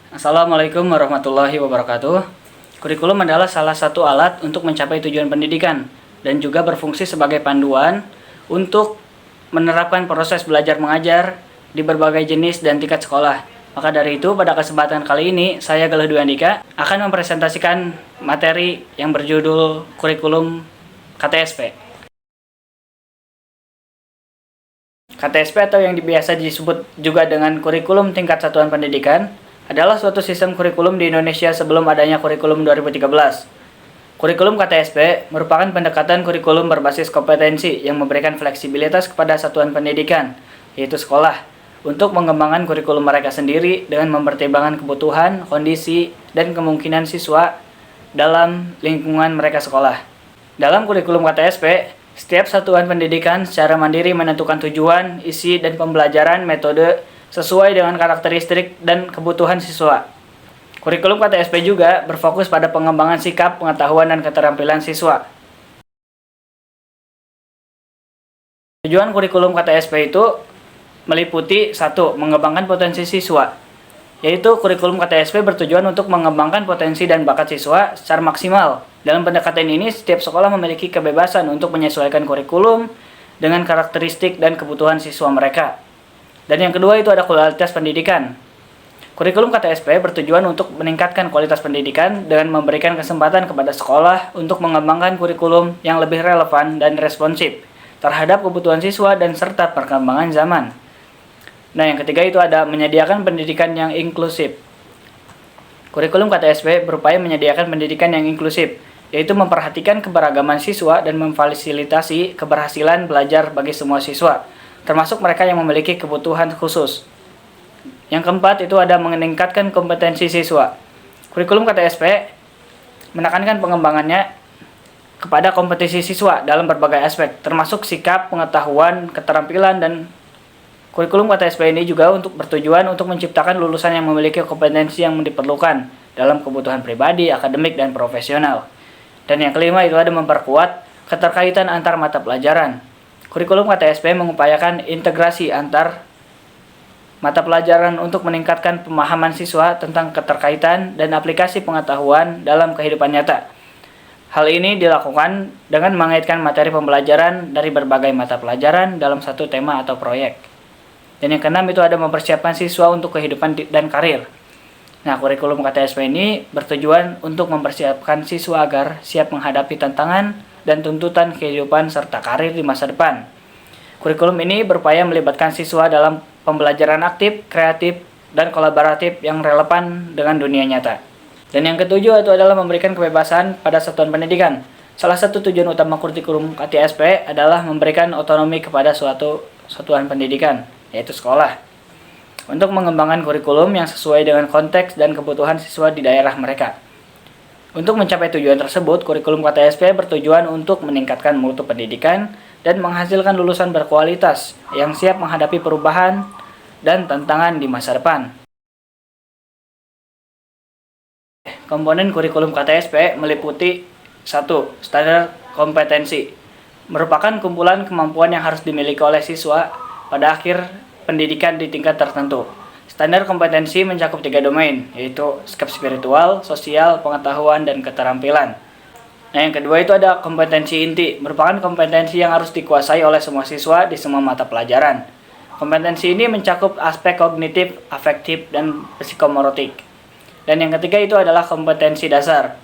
Assalamualaikum warahmatullahi wabarakatuh. Kurikulum adalah salah satu alat untuk mencapai tujuan pendidikan dan juga berfungsi sebagai panduan untuk menerapkan proses belajar mengajar di berbagai jenis dan tingkat sekolah. Maka dari itu, pada kesempatan kali ini, saya Galuh Dwi Andika akan mempresentasikan materi yang berjudul kurikulum KTSP. KTSP atau yang biasa disebut juga dengan kurikulum tingkat satuan pendidikan adalah suatu sistem kurikulum di Indonesia sebelum adanya kurikulum 2013. Kurikulum KTSP merupakan pendekatan kurikulum berbasis kompetensi yang memberikan fleksibilitas kepada satuan pendidikan, yaitu sekolah, untuk mengembangkan kurikulum mereka sendiri dengan mempertimbangkan kebutuhan, kondisi, dan kemungkinan siswa dalam lingkungan mereka sekolah. Dalam kurikulum KTSP, setiap satuan pendidikan secara mandiri menentukan tujuan, isi, dan pembelajaran metode sesuai dengan karakteristik dan kebutuhan siswa. Kurikulum KTSP juga berfokus pada pengembangan sikap, pengetahuan, dan keterampilan siswa. Tujuan kurikulum KTSP itu meliputi 1. Mengembangkan potensi siswa, yaitu kurikulum KTSP bertujuan untuk mengembangkan potensi dan bakat siswa secara maksimal. Dalam pendekatan ini, setiap sekolah memiliki kebebasan untuk menyesuaikan kurikulum dengan karakteristik dan kebutuhan siswa mereka. Dan yang kedua itu ada kualitas pendidikan. Kurikulum KTSP bertujuan untuk meningkatkan kualitas pendidikan dengan memberikan kesempatan kepada sekolah untuk mengembangkan kurikulum yang lebih relevan dan responsif terhadap kebutuhan siswa dan serta perkembangan zaman. Nah, yang ketiga itu ada menyediakan pendidikan yang inklusif. Kurikulum KTSP berupaya menyediakan pendidikan yang inklusif, yaitu memperhatikan keberagaman siswa dan memfasilitasi keberhasilan belajar bagi semua siswa, termasuk mereka yang memiliki kebutuhan khusus. Yang keempat itu ada meningkatkan kompetensi siswa. Kurikulum KTSP menekankan pengembangannya kepada kompetensi siswa dalam berbagai aspek, termasuk sikap, pengetahuan, keterampilan, dan kurikulum KTSP ini juga bertujuan untuk menciptakan lulusan yang memiliki kompetensi yang diperlukan dalam kebutuhan pribadi, akademik, dan profesional. Dan yang kelima itu ada memperkuat keterkaitan antar mata pelajaran. Kurikulum KTSP mengupayakan integrasi antar mata pelajaran untuk meningkatkan pemahaman siswa tentang keterkaitan dan aplikasi pengetahuan dalam kehidupan nyata. Hal ini dilakukan dengan mengaitkan materi pembelajaran dari berbagai mata pelajaran dalam satu tema atau proyek. Dan yang keenam itu ada mempersiapkan siswa untuk kehidupan dan karir. Nah, kurikulum KTSP ini bertujuan untuk mempersiapkan siswa agar siap menghadapi tantangan dan tuntutan kehidupan serta karir di masa depan. Kurikulum ini berupaya melibatkan siswa dalam pembelajaran aktif, kreatif, dan kolaboratif yang relevan dengan dunia nyata. Dan yang ketujuh itu adalah memberikan kebebasan pada satuan pendidikan. Salah satu tujuan utama kurikulum KTSP adalah memberikan otonomi kepada suatu satuan pendidikan, yaitu sekolah, untuk mengembangkan kurikulum yang sesuai dengan konteks dan kebutuhan siswa di daerah mereka. Untuk mencapai tujuan tersebut, kurikulum KTSP bertujuan untuk meningkatkan mutu pendidikan dan menghasilkan lulusan berkualitas yang siap menghadapi perubahan dan tantangan di masa depan. Komponen kurikulum KTSP meliputi 1. Standar kompetensi. Merupakan kumpulan kemampuan yang harus dimiliki oleh siswa pada akhir pendidikan di tingkat tertentu. Standar kompetensi mencakup 3 domain, yaitu sikap spiritual, sosial, pengetahuan, dan keterampilan. Nah, yang kedua itu ada kompetensi inti, merupakan kompetensi yang harus dikuasai oleh semua siswa di semua mata pelajaran. Kompetensi ini mencakup aspek kognitif, afektif, dan psikomotorik. Dan yang ketiga itu adalah kompetensi dasar,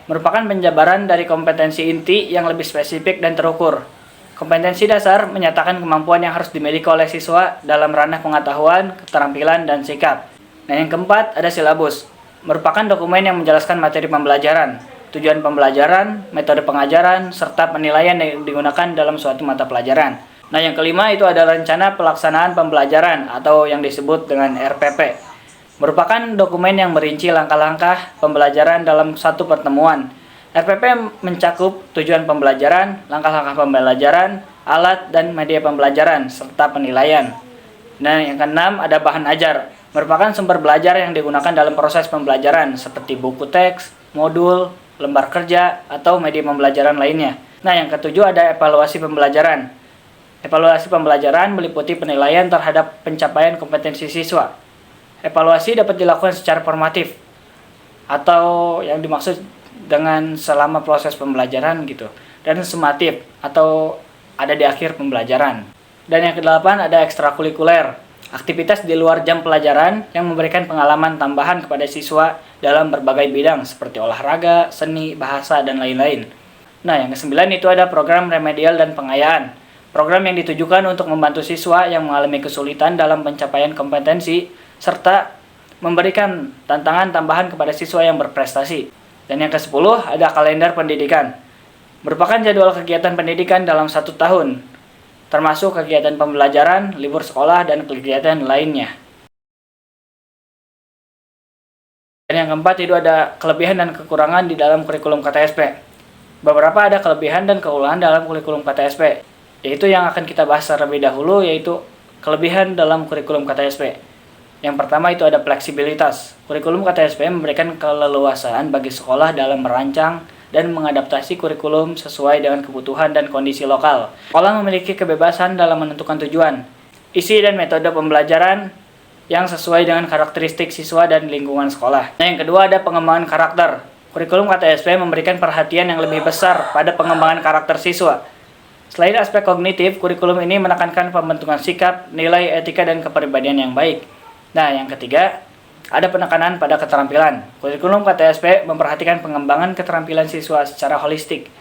merupakan penjabaran dari kompetensi inti yang lebih spesifik dan terukur. Kompetensi dasar menyatakan kemampuan yang harus dimiliki oleh siswa dalam ranah pengetahuan, keterampilan, dan sikap. Nah, yang keempat ada silabus, merupakan dokumen yang menjelaskan materi pembelajaran, tujuan pembelajaran, metode pengajaran, serta penilaian yang digunakan dalam suatu mata pelajaran. Nah, yang kelima itu ada rencana pelaksanaan pembelajaran atau yang disebut dengan RPP. Merupakan dokumen yang merinci langkah-langkah pembelajaran dalam satu pertemuan. RPP mencakup tujuan pembelajaran, langkah-langkah pembelajaran, alat dan media pembelajaran, serta penilaian. Nah, yang keenam ada bahan ajar, merupakan sumber belajar yang digunakan dalam proses pembelajaran seperti buku teks, modul, lembar kerja, atau media pembelajaran lainnya. Nah, yang ketujuh ada evaluasi pembelajaran. Evaluasi pembelajaran meliputi penilaian terhadap pencapaian kompetensi siswa. Evaluasi dapat dilakukan secara formatif atau yang dimaksud dengan selama proses pembelajaran gitu, dan sumatif atau ada di akhir pembelajaran. Dan yang kedelapan ada ekstrakurikuler, aktivitas di luar jam pelajaran yang memberikan pengalaman tambahan kepada siswa dalam berbagai bidang seperti olahraga, seni, bahasa, dan lain-lain. Nah, yang kesembilan itu ada program remedial dan pengayaan. Program yang ditujukan untuk membantu siswa yang mengalami kesulitan dalam pencapaian kompetensi serta memberikan tantangan tambahan kepada siswa yang berprestasi. Dan yang ke-10 ada kalender pendidikan. Merupakan jadwal kegiatan pendidikan dalam 1 tahun, termasuk kegiatan pembelajaran, libur sekolah, dan kegiatan lainnya. Dan yang keempat itu ada kelebihan dan kekurangan di dalam kurikulum KTSP. Beberapa ada kelebihan dan kekurangan dalam kurikulum KTSP, yaitu yang akan kita bahas terlebih dahulu, yaitu kelebihan dalam kurikulum KTSP. Yang pertama itu ada fleksibilitas. Kurikulum KTSP memberikan keleluasaan bagi sekolah dalam merancang dan mengadaptasi kurikulum sesuai dengan kebutuhan dan kondisi lokal. Sekolah memiliki kebebasan dalam menentukan tujuan, isi dan metode pembelajaran yang sesuai dengan karakteristik siswa dan lingkungan sekolah. Nah, yang kedua ada pengembangan karakter. Kurikulum KTSP memberikan perhatian yang lebih besar pada pengembangan karakter siswa. Selain aspek kognitif, kurikulum ini menekankan pembentukan sikap, nilai, etika, dan kepribadian yang baik. Nah, yang ketiga, ada penekanan pada keterampilan. Kurikulum KTSP memperhatikan pengembangan keterampilan siswa secara holistik,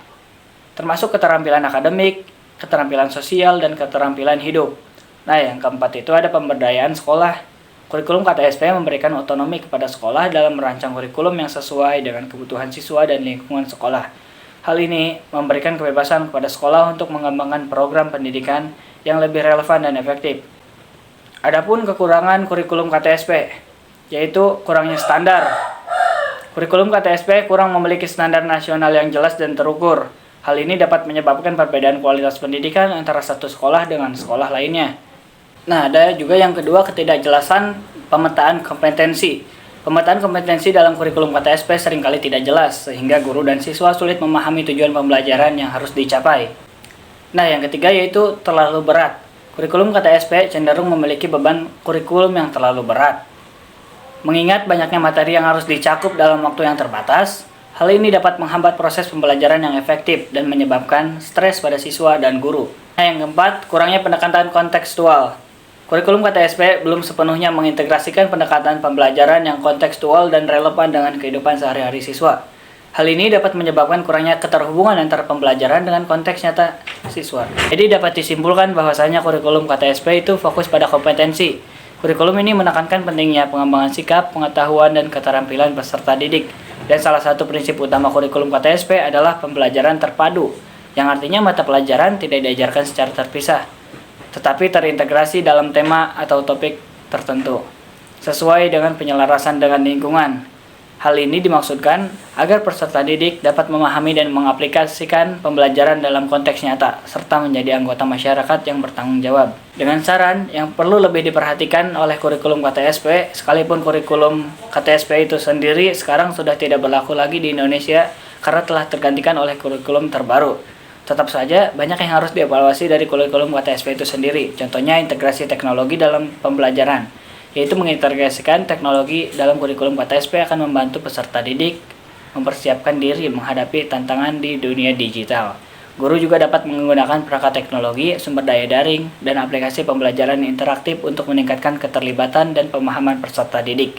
termasuk keterampilan akademik, keterampilan sosial, dan keterampilan hidup. Nah, yang keempat itu ada pemberdayaan sekolah. Kurikulum KTSP memberikan otonomi kepada sekolah dalam merancang kurikulum yang sesuai dengan kebutuhan siswa dan lingkungan sekolah. Hal ini memberikan kebebasan kepada sekolah untuk mengembangkan program pendidikan yang lebih relevan dan efektif. Adapun kekurangan kurikulum KTSP, yaitu kurangnya standar. Kurikulum KTSP kurang memiliki standar nasional yang jelas dan terukur. Hal ini dapat menyebabkan perbedaan kualitas pendidikan antara satu sekolah dengan sekolah lainnya. Nah, ada juga yang kedua, ketidakjelasan pemetaan kompetensi. Pemetaan kompetensi dalam kurikulum KTSP seringkali tidak jelas, sehingga guru dan siswa sulit memahami tujuan pembelajaran yang harus dicapai. Nah, yang ketiga yaitu terlalu berat. Kurikulum KTSP cenderung memiliki beban kurikulum yang terlalu berat. Mengingat banyaknya materi yang harus dicakup dalam waktu yang terbatas, hal ini dapat menghambat proses pembelajaran yang efektif dan menyebabkan stres pada siswa dan guru. Nah, yang keempat, kurangnya pendekatan kontekstual. Kurikulum KTSP belum sepenuhnya mengintegrasikan pendekatan pembelajaran yang kontekstual dan relevan dengan kehidupan sehari-hari siswa. Hal ini dapat menyebabkan kurangnya keterhubungan antara pembelajaran dengan konteks nyata siswa. Jadi dapat disimpulkan bahwasanya kurikulum KTSP itu fokus pada kompetensi. Kurikulum ini menekankan pentingnya pengembangan sikap, pengetahuan, dan keterampilan peserta didik. Dan salah satu prinsip utama kurikulum KTSP adalah pembelajaran terpadu, yang artinya mata pelajaran tidak diajarkan secara terpisah, tetapi terintegrasi dalam tema atau topik tertentu, sesuai dengan penyelarasan dengan lingkungan. Hal ini dimaksudkan agar peserta didik dapat memahami dan mengaplikasikan pembelajaran dalam konteks nyata, serta menjadi anggota masyarakat yang bertanggung jawab. Dengan saran yang perlu lebih diperhatikan oleh kurikulum KTSP, sekalipun kurikulum KTSP itu sendiri sekarang sudah tidak berlaku lagi di Indonesia karena telah tergantikan oleh kurikulum terbaru. Tetap saja banyak yang harus dievaluasi dari kurikulum KTSP itu sendiri. Contohnya integrasi teknologi dalam pembelajaran, yaitu mengintegrasikan teknologi dalam kurikulum KTSP akan membantu peserta didik mempersiapkan diri menghadapi tantangan di dunia digital. Guru juga dapat menggunakan perangkat teknologi, sumber daya daring, dan aplikasi pembelajaran interaktif untuk meningkatkan keterlibatan dan pemahaman peserta didik.